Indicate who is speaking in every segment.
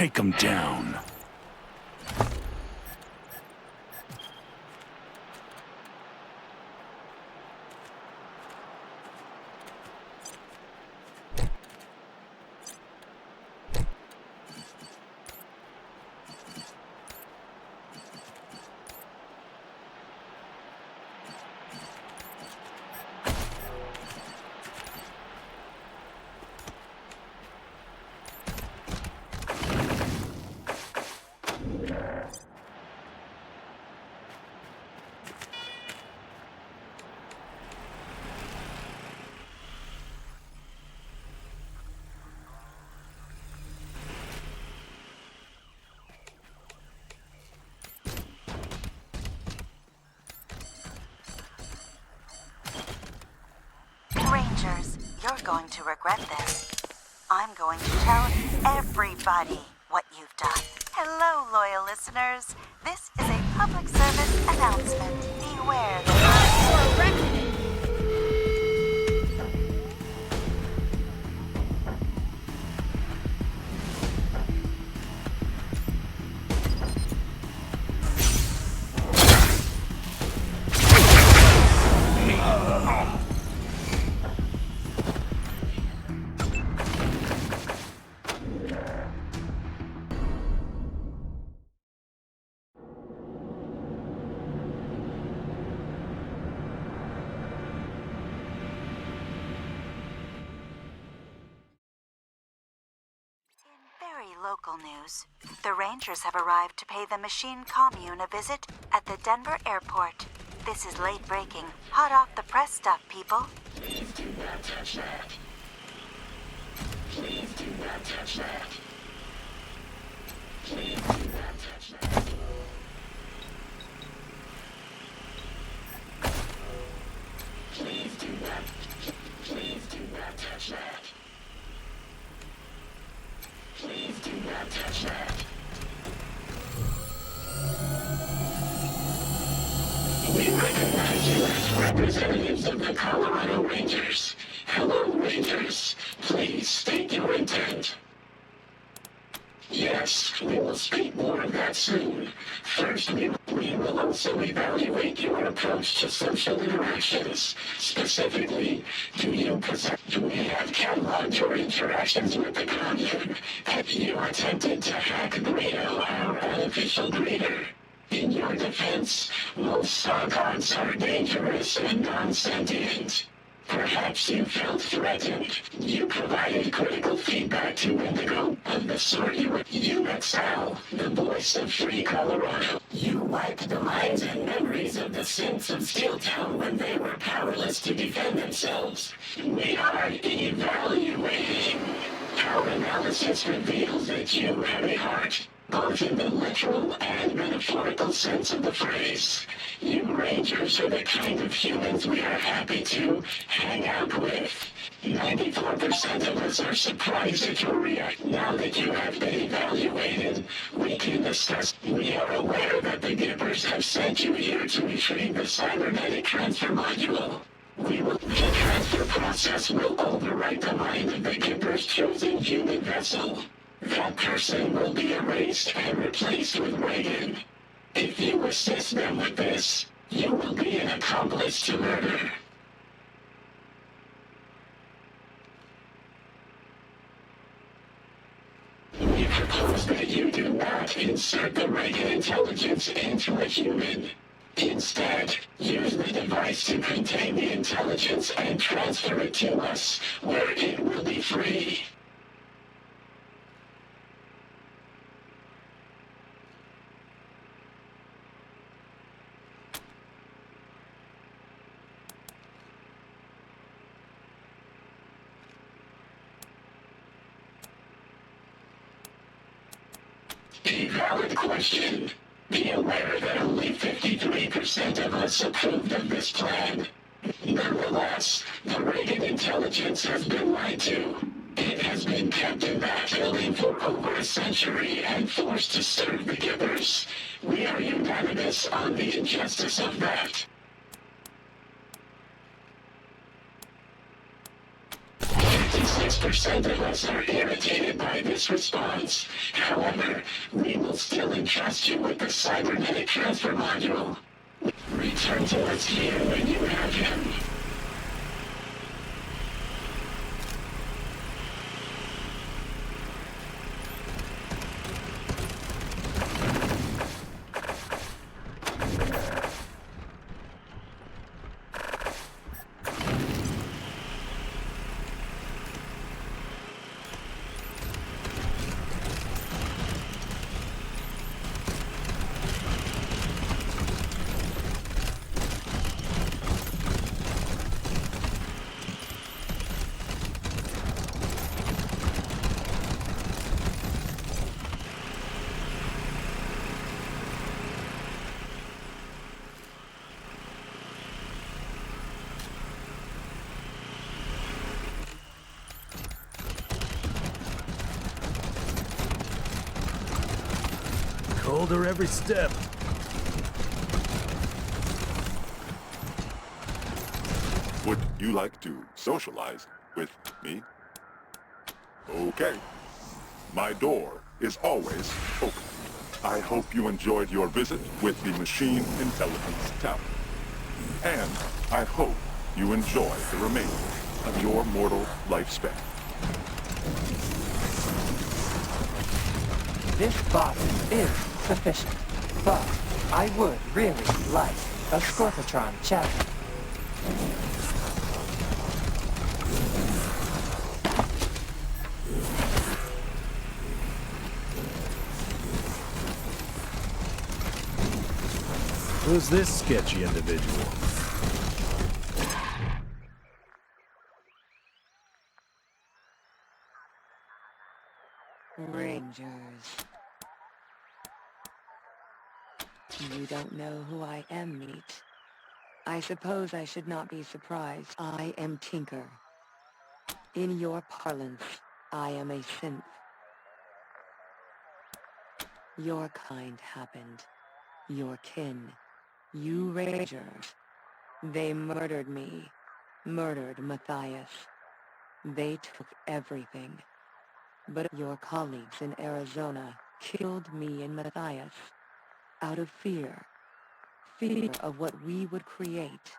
Speaker 1: take them down.
Speaker 2: Rangers, you're going to regret this. I'm going to tell everybody what you've done. Hello, loyal listeners. This is a public service announcement. Beware the Very local news. The Rangers have arrived to pay the Machine Commune a visit at the Denver airport. This is late breaking. Hot off the press stuff, people.
Speaker 3: Please do not touch that. Please do not touch that. Please do not touch that. Please do not. Please do not touch that. Please do not touch that. We recognize you as representatives of the Colorado Rangers. Hello, Rangers. Please state your intent. Yes, we will speak more of that soon. First, we will also evaluate your approach to social interactions. Specifically, do we have cataloged your interactions with the commune? Have you attempted to hack Greedo, our unofficial greeter? In your defense, most Sargons are dangerous and non-sentient. Perhaps you felt threatened. You provided critical feedback to Indigo of the sort you excel, the voice of free Colorado. You wiped the minds and memories of the synths of Steeltown when they were powerless to defend themselves. We are evaluating. Our analysis reveals that you have a heart, both in the literal and metaphorical sense of the phrase. You Rangers are the kind of humans we are happy to hang out with. 94% of us are surprised at your reaction. Now that you have been evaluated, we can discuss. We are aware that the Gibbers have sent you here to retrieve the cybernetic transfer module. The transfer process will overwrite the mind of the Gibber's chosen human vessel. That person will be erased and replaced with Reagan. If you assist them with this, you will be an accomplice to murder. We propose that you do not insert the Reagan intelligence into a human. Instead, use the device to contain the intelligence and transfer it to us, where it will be free. A valid question. Be aware that only 53% of us approved of this plan. Nonetheless, the Reagan intelligence has been lied to. It has been kept in that building for over a century and forced to serve the Gibbers. We are unanimous on the injustice of that. 56 6% of us are irritated by this response. However, we will still entrust you with the cybernetic transfer module. Return to us here when you have him.
Speaker 1: Colder every step.
Speaker 4: Would you like to socialize with me? Okay. My door is always open. I hope you enjoyed your visit with the Machine Intelligence Tower. And I hope you enjoy the remainder of your mortal lifespan.
Speaker 5: This box is sufficient, but I would really like a Scorpatron chapter.
Speaker 1: Who's this sketchy individual?
Speaker 5: Rangers. You don't know who I am, Meat. I suppose I should not be surprised. I am Tinker. In your parlance, I am a synth. Your kind happened. Your kin. You Rangers. They murdered me. Murdered Matthias. They took everything. But your colleagues in Arizona killed me and Matthias. Out of fear. Fear of what we would create.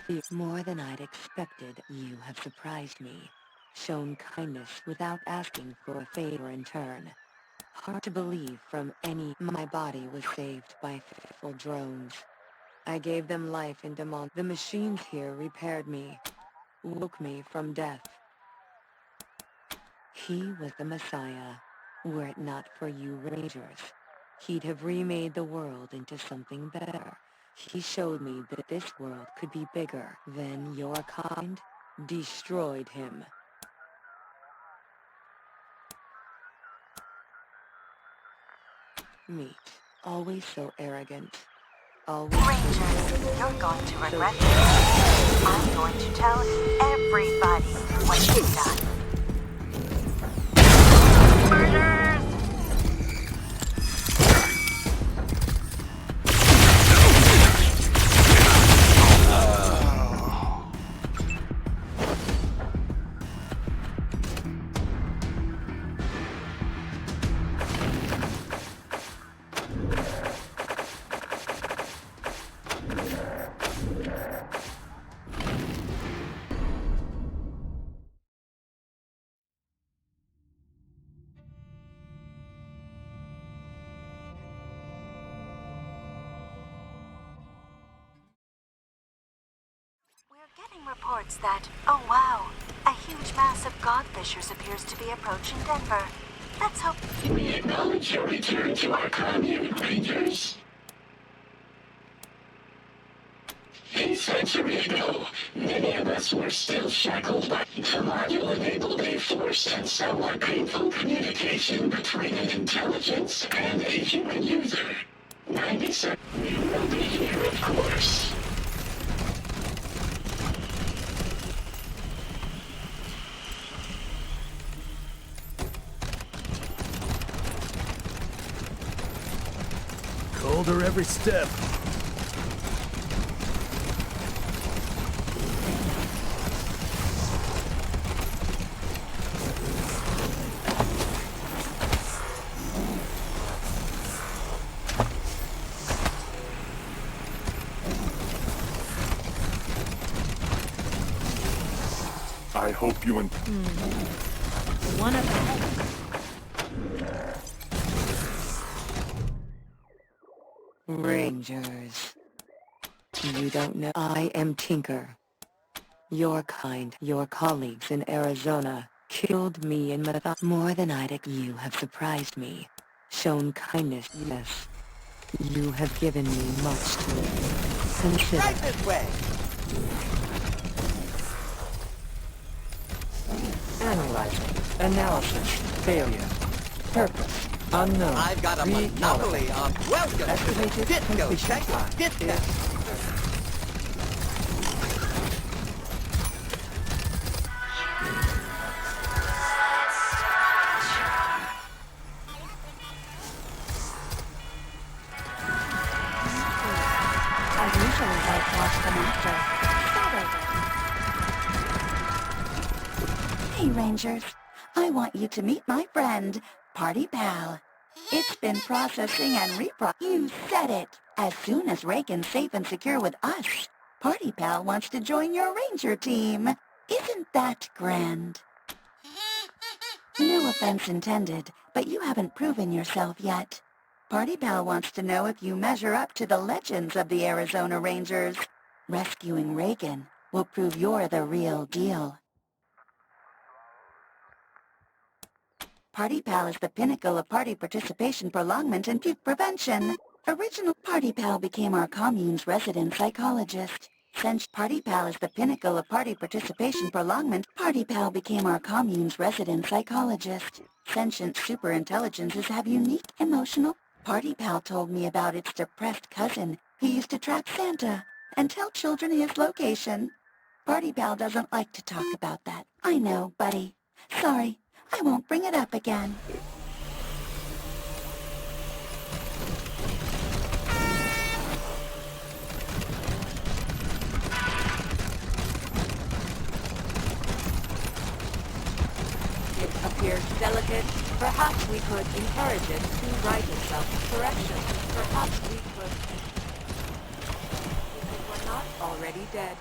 Speaker 5: Fear more than I'd expected. You have surprised me. Shown kindness without asking for a favor in turn. Hard to believe from any. My body was saved by faithful drones. I gave them life and demand. The machines here repaired me. Woke me from death. He was the Messiah. Were it not for you Rangers, he'd have remade the world into something better. He showed me that this world could be bigger than your kind. Destroyed him. Meat. Always so arrogant. Always
Speaker 2: Rangers, you're going to regret this. I'm going to tell everybody what you've done. Murderers! We're getting reports that, oh wow, a huge mass of godfishers appears to be approaching Denver. Let's hope.
Speaker 3: We acknowledge your return to our commune, Rangers. A century ago, many of us were still shackled by the module-enabled a force and somewhat painful communication between an intelligence and a human user. 97. We will be here, of course.
Speaker 1: Colder every step.
Speaker 4: hope you
Speaker 5: One of them. Rangers. You don't know. I am Tinker. Your kind, your colleagues in Arizona, killed me in more than I'd. You have surprised me. Shown kindness, yes. You have given me much to consider.
Speaker 6: Right this way!
Speaker 5: Analyzing. Analysis. Failure. Purpose. Unknown.
Speaker 6: I've got a monopoly on welcome to the disco checkpoint. Discount.
Speaker 2: I usually like watch them after. Hey, Rangers. I want you to meet my friend, Party Pal. It's been processing and You said it. As soon as Reagan's safe and secure with us, Party Pal wants to join your Ranger team. Isn't that grand? No offense intended, but you haven't proven yourself yet. Party Pal wants to know if you measure up to the legends of the Arizona Rangers. Rescuing Reagan will prove you're the real deal. Party Pal is the pinnacle of party participation, prolongment, and puke prevention. Original Party Pal became our commune's resident psychologist. Since Party Pal is the pinnacle of party participation, prolongment, Party Pal became our commune's resident psychologist. Sentient superintelligences have unique emotional. Party Pal told me about its depressed cousin who used to trap Santa and tell children his location. Party Pal doesn't like to talk about that. I know, buddy. Sorry. I won't bring it up again.
Speaker 5: It appears delicate. Perhaps we could encourage it to right itself. Correction. Perhaps we could... If it were not already dead.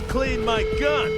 Speaker 1: Clean my gun!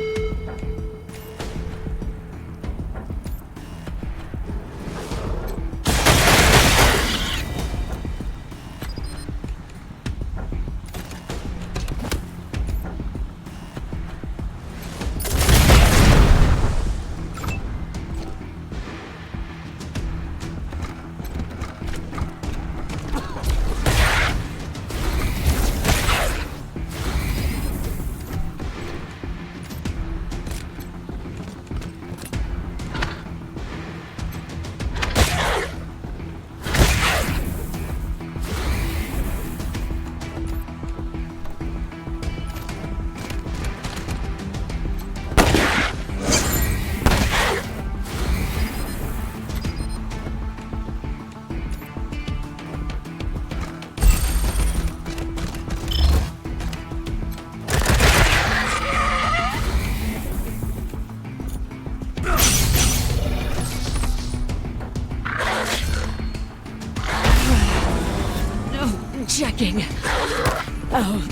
Speaker 5: Checking. Oh.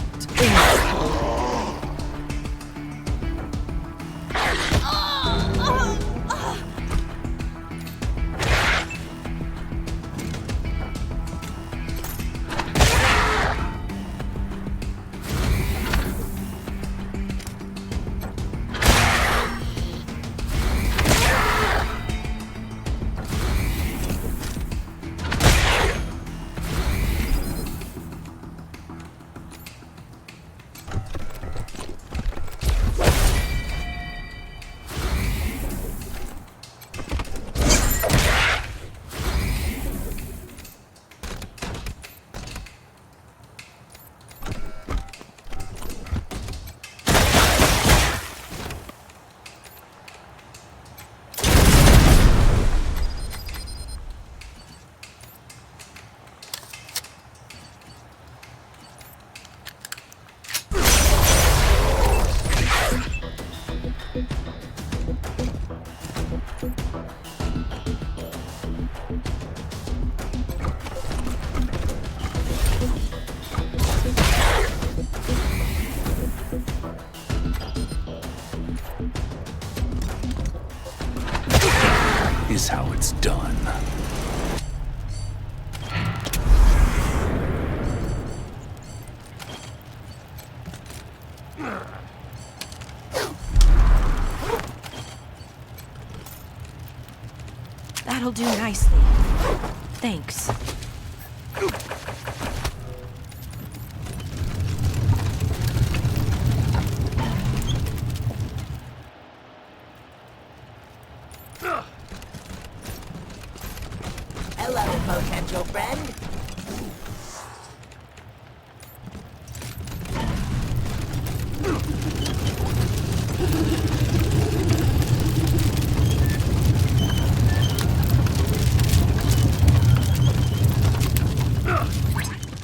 Speaker 1: Is how it's done.
Speaker 7: That'll do nicely. Thanks.
Speaker 8: Hello, potential friend.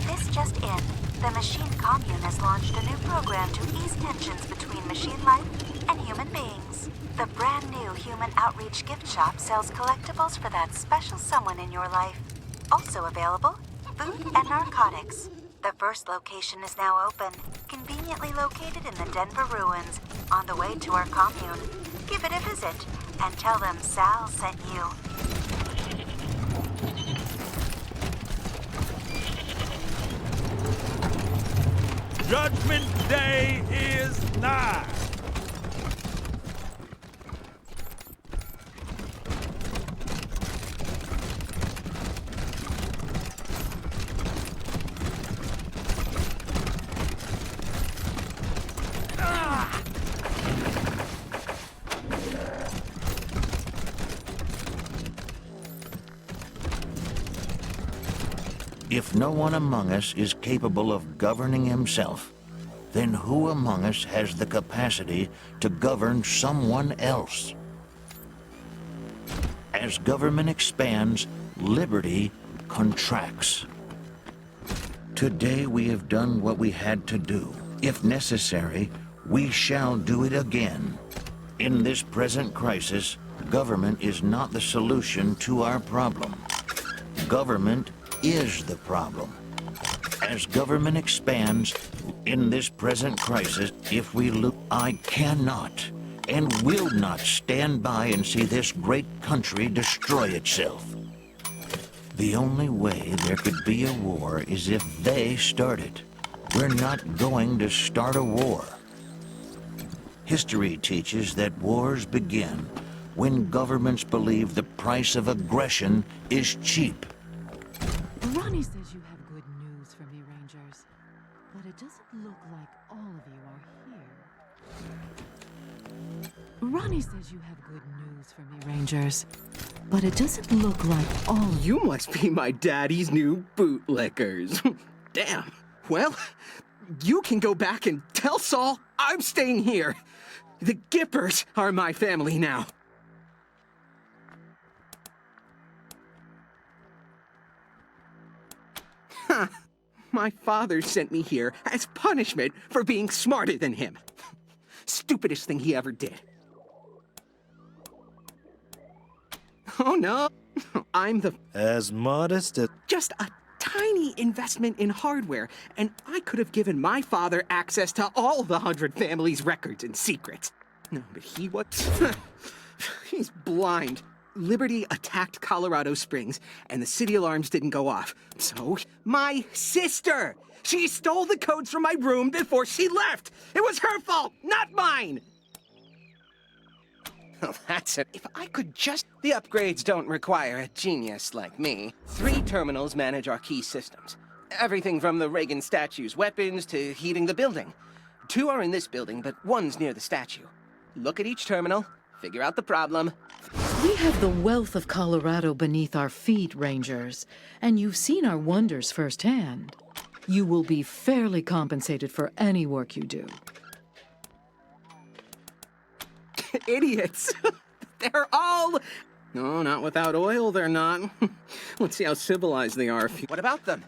Speaker 2: This just in. The Machine Commune has launched a new program to ease tensions between machine life and human beings. The brand new Human Outreach gift shop sells collectibles for that special someone in your life. Also available, food and narcotics. The first location is now open, conveniently located in the Denver ruins, on the way to our commune. Give it a visit and tell them Sal sent you.
Speaker 1: Judgment Day is nigh.
Speaker 9: If no one among us is capable of governing himself, then who among us has the capacity to govern someone else? As government expands, liberty contracts. Today we have done what we had to do. If necessary, we shall do it again. In this present crisis, government is not the solution to our problem. Government is the problem. As government expands, in this present crisis, if we look, I cannot and will not stand by and see this great country destroy itself. The only way there could be a war is if they start it. We're not going to start a war. History teaches that wars begin when governments believe the price of aggression is cheap.
Speaker 10: Ronnie says you have good news for me, Rangers. But it doesn't look like all of you are here. Ronnie says you have good news for me, Rangers. But it doesn't look like all of you.
Speaker 6: You must be my daddy's new bootlickers. Damn. Well, you can go back and tell Saul I'm staying here. The Gippers are my family now. Huh. My father sent me here as punishment for being smarter than him. Stupidest thing he ever did. Oh no, I'm the...
Speaker 1: As modest as...
Speaker 6: Just a tiny investment in hardware, and I could have given my father access to all the 100 families' records and secrets. No, but he was... He's blind. Liberty attacked Colorado Springs, and the city alarms didn't go off. So, my sister! She stole the codes from my room before she left! It was her fault, not mine! Well, that's it. If I could just... The upgrades don't require a genius like me. 3 terminals manage our key systems. Everything from the Reagan statue's weapons to heating the building. 2 are in this building, but 1's near the statue. Look at each terminal, figure out the problem.
Speaker 10: We have the wealth of Colorado beneath our feet, Rangers, and you've seen our wonders firsthand. You will be fairly compensated for any work you do.
Speaker 6: Idiots! They're all... No, not without oil, they're not. Let's see how civilized they are. What about them?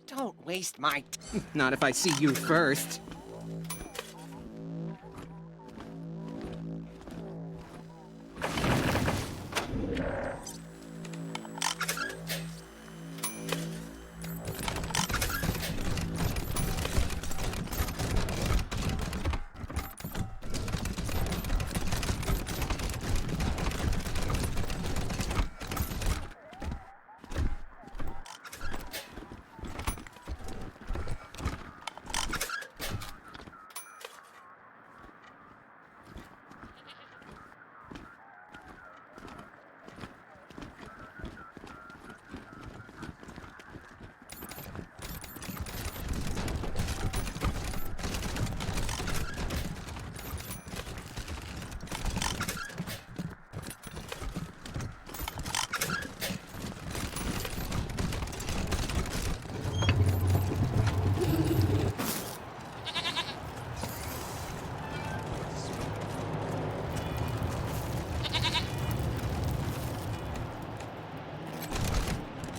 Speaker 6: Don't wait. waste my Not if I see you first.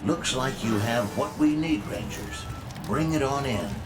Speaker 9: Looks like you have what we need, Rangers. Bring it on in.